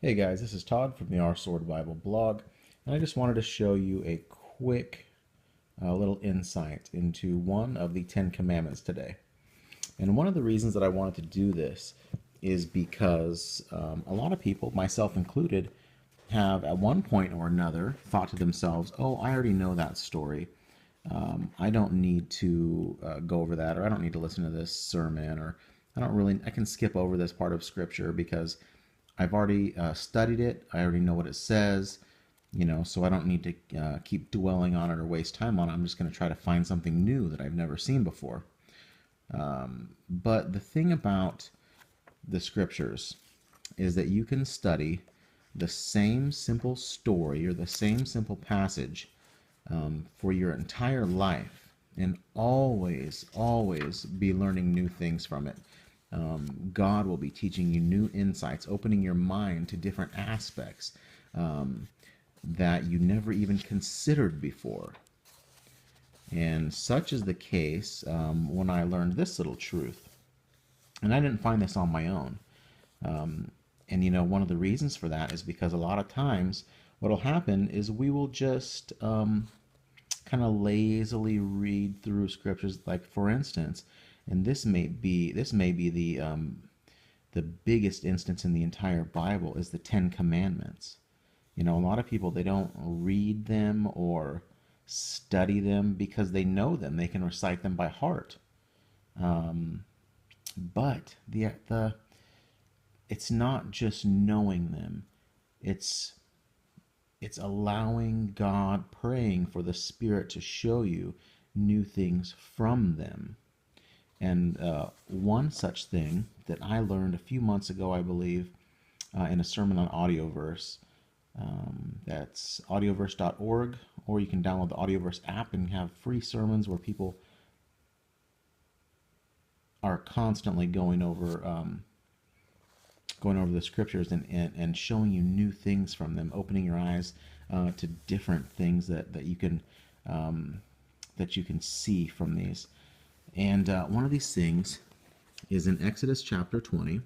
Hey guys, this is Todd from the Our Sword Bible blog, and I just wanted to show you a quick little insight into one of the Ten Commandments today. And one of the reasons that I wanted to do this is because a lot of people, myself included, have at one point or another thought to themselves, oh, I already know that story. I don't need to go over that, or I don't need to listen to this sermon, or I can skip over this part of Scripture because I've already studied it. I already know what it says, so I don't need to keep dwelling on it or waste time on it. I'm just going to try to find something new that I've never seen before. But the thing about the Scriptures is that you can study the same simple story or the same simple passage for your entire life and always be learning new things from it. God will be teaching you new insights, opening your mind to different aspects that you never even considered before. And such is the case when I learned this little truth. And I didn't find this on my own. And one of the reasons for that is because a lot of times what will happen is we will just kind of lazily read through scriptures. Like, for instance, and this may be the biggest instance in the entire Bible is the Ten Commandments. A lot of people, they don't read them or study them because they know them. They can recite them by heart. But it's not just knowing them. It's allowing God, praying for the Spirit to show you new things from them. And one such thing that I learned a few months ago, I believe, in a sermon on Audioverse. That's audioverse.org, or you can download the Audioverse app and have free sermons where people are constantly going over the scriptures and showing you new things from them, opening your eyes to different things that you can see from these. And one of these things is in Exodus chapter 20,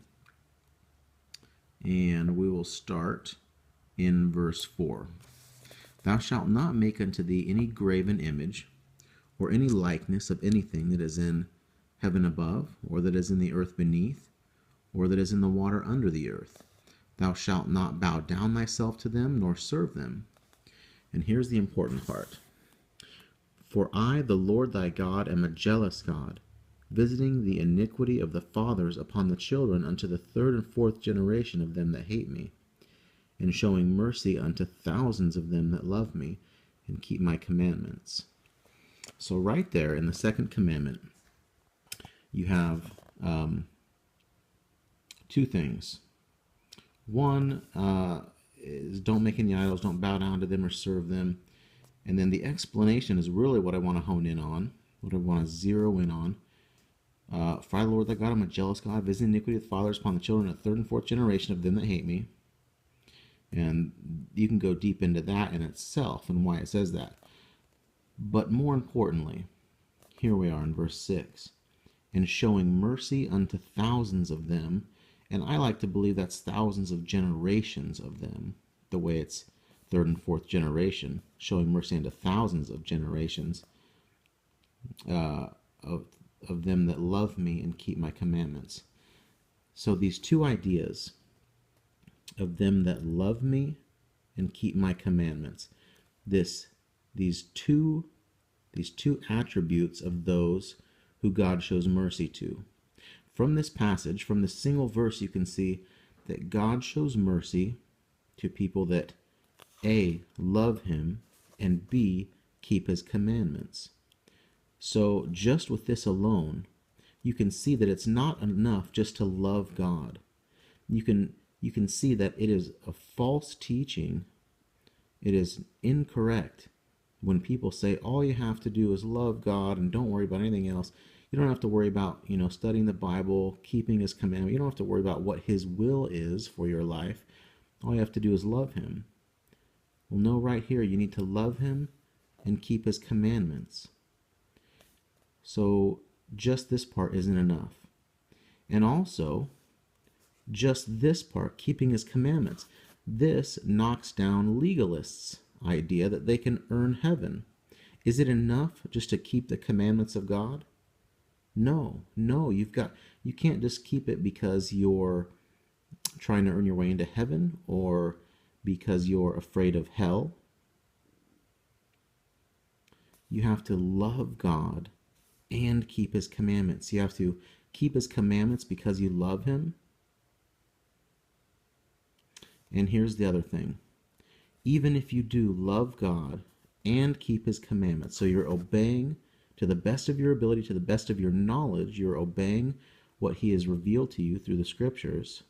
and we will start in verse 4. Thou shalt not make unto thee any graven image, or any likeness of anything that is in heaven above, or that is in the earth beneath, or that is in the water under the earth. Thou shalt not bow down thyself to them, nor serve them. And here's the important part. For I, the Lord thy God, am a jealous God, visiting the iniquity of the fathers upon the children unto the third and fourth generation of them that hate me, and showing mercy unto thousands of them that love me and keep my commandments. So right there in the second commandment, you have two things. One is don't make any idols, don't bow down to them or serve them. And then the explanation is really what I want to hone in on, what I want to zero in on. For I, Lord thy God, am a jealous God, visiting iniquity of the fathers upon the children of the third and fourth generation of them that hate me. And you can go deep into that in itself and why it says that. But more importantly, here we are in verse 6. And showing mercy unto thousands of them. And I like to believe that's thousands of generations of them, the way it's third and fourth generation, showing mercy unto thousands of generations of them that love me and keep my commandments. So these two ideas of them that love me and keep my commandments, these two attributes of those who God shows mercy to. From this passage, from this single verse, you can see that God shows mercy to people that A, love him, and B, keep his commandments. So just with this alone, you can see that it's not enough just to love God. You can see that it is a false teaching. It is incorrect when people say all you have to do is love God and don't worry about anything else. You don't have to worry about, studying the Bible, keeping his commandment. You don't have to worry about what his will is for your life. All you have to do is love him. Well, no, right here, you need to love him and keep his commandments. So just this part isn't enough. And also, just this part, keeping his commandments. This knocks down legalists' idea that they can earn heaven. Is it enough just to keep the commandments of God? No, no, you can't just keep it because you're trying to earn your way into heaven or because you're afraid of hell. You have to love God and keep his commandments. You have to keep his commandments because you love him. And here's the other thing. Even if you do love God and keep his commandments, so you're obeying to the best of your ability, to the best of your knowledge, you're obeying what he has revealed to you through the scriptures,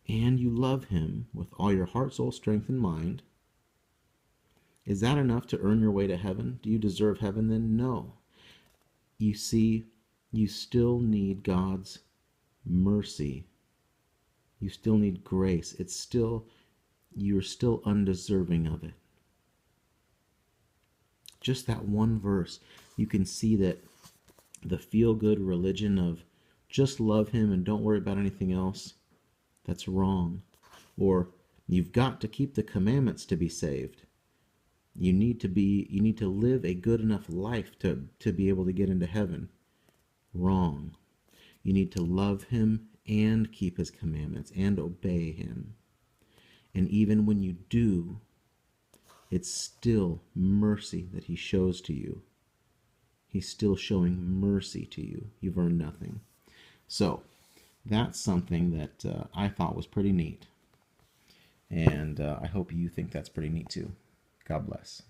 and you love him with all your heart, soul, strength, and mind, is that enough to earn your way to heaven? Do you deserve heaven then? No. You see, you still need God's mercy. You still need grace. You're still undeserving of it. Just that one verse, you can see that the feel-good religion of just love him and don't worry about anything else, that's wrong. Or you've got to keep the commandments to be saved. You need to live a good enough life to be able to get into heaven. Wrong. You need to love him and keep his commandments and obey him. And even when you do, it's still mercy that he shows to you. He's still showing mercy to you. You've earned nothing. So that's something that I thought was pretty neat. And I hope you think that's pretty neat too. God bless.